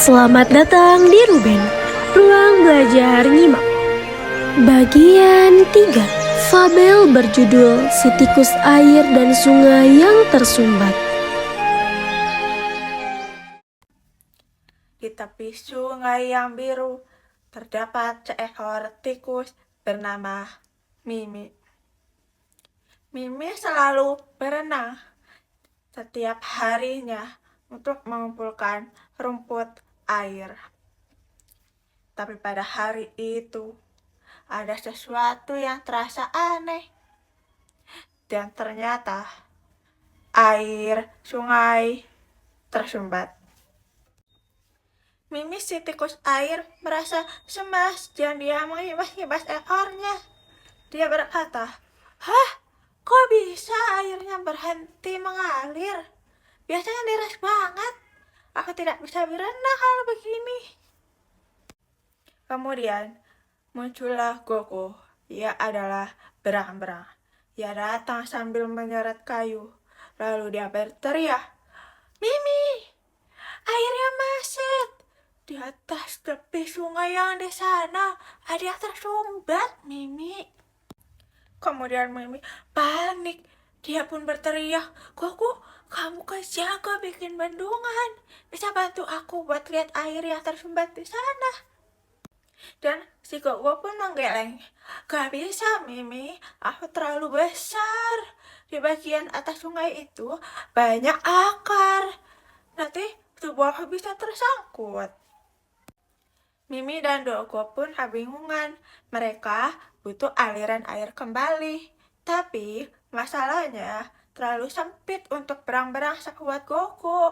Selamat datang di Ruben, Ruang Belajar Nyimak. Bagian 3, fabel berjudul Si Tikus Air dan Sungai yang Tersumbat. Di tepi sungai yang biru, terdapat seekor tikus bernama Mimi. Mimi selalu berenang setiap harinya untuk mengumpulkan rumput air. Tapi pada hari itu, ada sesuatu yang terasa aneh. Dan ternyata, air sungai tersumbat. Mimi si tikus air merasa cemas dan dia menghibas-hibas ekornya. Dia berkata, "Hah? Kok bisa airnya berhenti mengalir? Biasanya deras banget. Aku tidak bisa berenang kalau begini." Kemudian muncullah Gogo. Ia adalah berang-berang. Ia datang sambil menyeret kayu. Lalu dia berteriak, "Mimi, airnya masuk. Di atas tepi sungai yang di sana ada yang tersumbat, Mimi." Kemudian Mimi panik. Dia pun berteriak, "Gogo, kamu kan jago bikin bendungan. Bisa bantu aku buat lihat air yang tersumbat di sana?" Dan si Gogo pun menggeleng, "Gak bisa, Mimi. Aku terlalu besar. Di bagian atas sungai itu banyak akar. Nanti tubuh aku bisa tersangkut." Mimi dan Gogo pun kebingungan. Mereka butuh aliran air kembali. Tapi masalahnya terlalu sempit untuk berang-berang sekuat Gogo.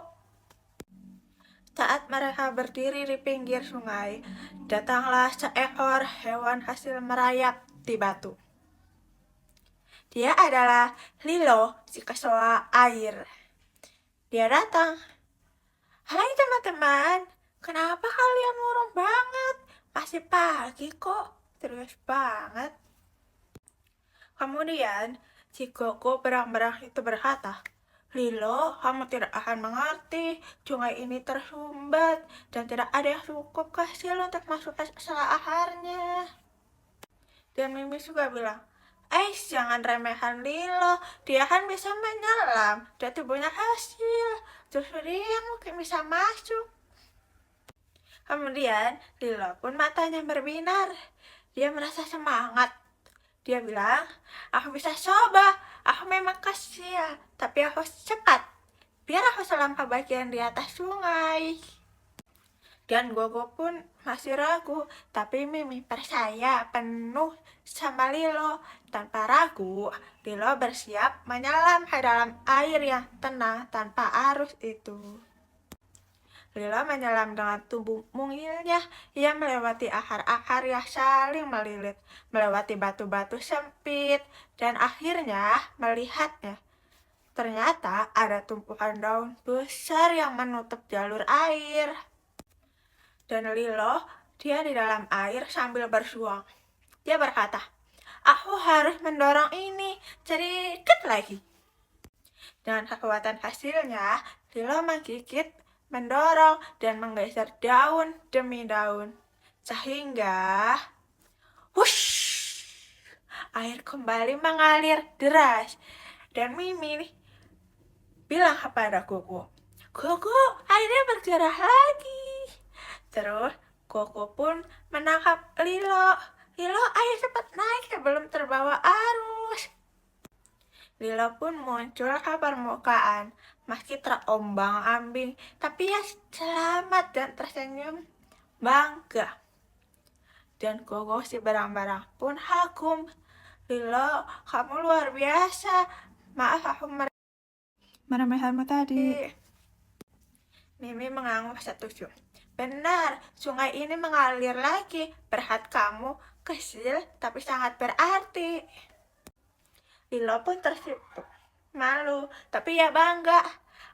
Saat mereka berdiri di pinggir sungai, datanglah seekor hewan hasil merayap di batu. Dia adalah Lilo, si kecoa air. Dia datang. "Hai teman-teman, kenapa kalian murung banget? Masih pagi kok, serius banget." Kemudian, si Gogo berang-berang itu berkata, "Lilo, kamu tidak akan mengerti. Sungai ini tersumbat dan tidak ada yang cukup kecil untuk masuk ke akarnya." Dan Mimi juga bilang, Jangan remehkan Lilo. Dia kan bisa menyelam dan tubuhnya kecil. Justru dia yang mungkin bisa masuk." Kemudian, Lilo pun matanya berbinar. Dia merasa semangat. Dia bilang, "Aku bisa coba. Aku memang kecil, tapi aku cepat. Biar aku selam ke bagian di atas sungai." Dan Gogo pun masih ragu, tapi Mimi percaya penuh sama Lilo. Tanpa ragu, Lilo bersiap menyelam ke dalam air yang tenang tanpa arus itu. Lilo menyelam dengan tubuh mungilnya. Ia melewati akar-akar yang saling melilit, melewati batu-batu sempit, dan akhirnya melihatnya. Ternyata ada tumpukan daun besar yang menutup jalur air. Dan Lilo, dia di dalam air sambil berjuang. Dia berkata, "Aku harus mendorong ini sedikit lagi." Dengan kekuatan hasilnya, Lilo menggigit, mendorong, dan menggeser daun demi daun. Sehingga, wush, air kembali mengalir deras. Dan Mimi bilang kepada Gogo, "Gogo, airnya bergerak lagi." Terus Gogo pun menangkap Lilo. "Lilo, ayo cepat naik sebelum terbawa arus." Lilo pun muncul ke permukaan, meski terombang-ambing, tapi ia selamat dan tersenyum bangga. Dan Gogo si barang-barang pun kagum. "Lilo, kamu luar biasa. Maaf aku meremehkanmu tadi." Mimi mengangguk setuju. "Benar, sungai ini mengalir lagi. Berkat kamu, kecil tapi sangat berarti." Lilo pun tersipu, malu, tapi ya bangga.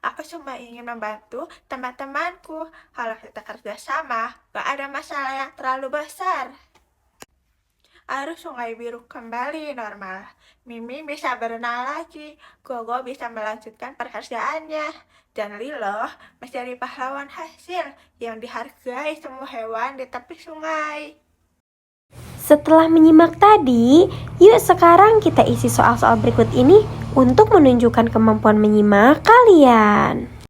"Aku cuma ingin membantu teman-temanku. Kalau kita kerja sama, gak ada masalah yang terlalu besar." arus Sungai Biru kembali normal. Mimi bisa berenang lagi, Gogo bisa melanjutkan pekerjaannya, dan Lilo menjadi pahlawan hasil yang dihargai semua hewan di tepi sungai. Setelah menyimak tadi, yuk sekarang kita isi soal-soal berikut ini untuk menunjukkan kemampuan menyimak kalian.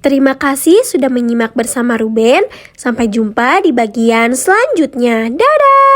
Terima kasih sudah menyimak bersama Ruben. Sampai jumpa di bagian selanjutnya. Dadah!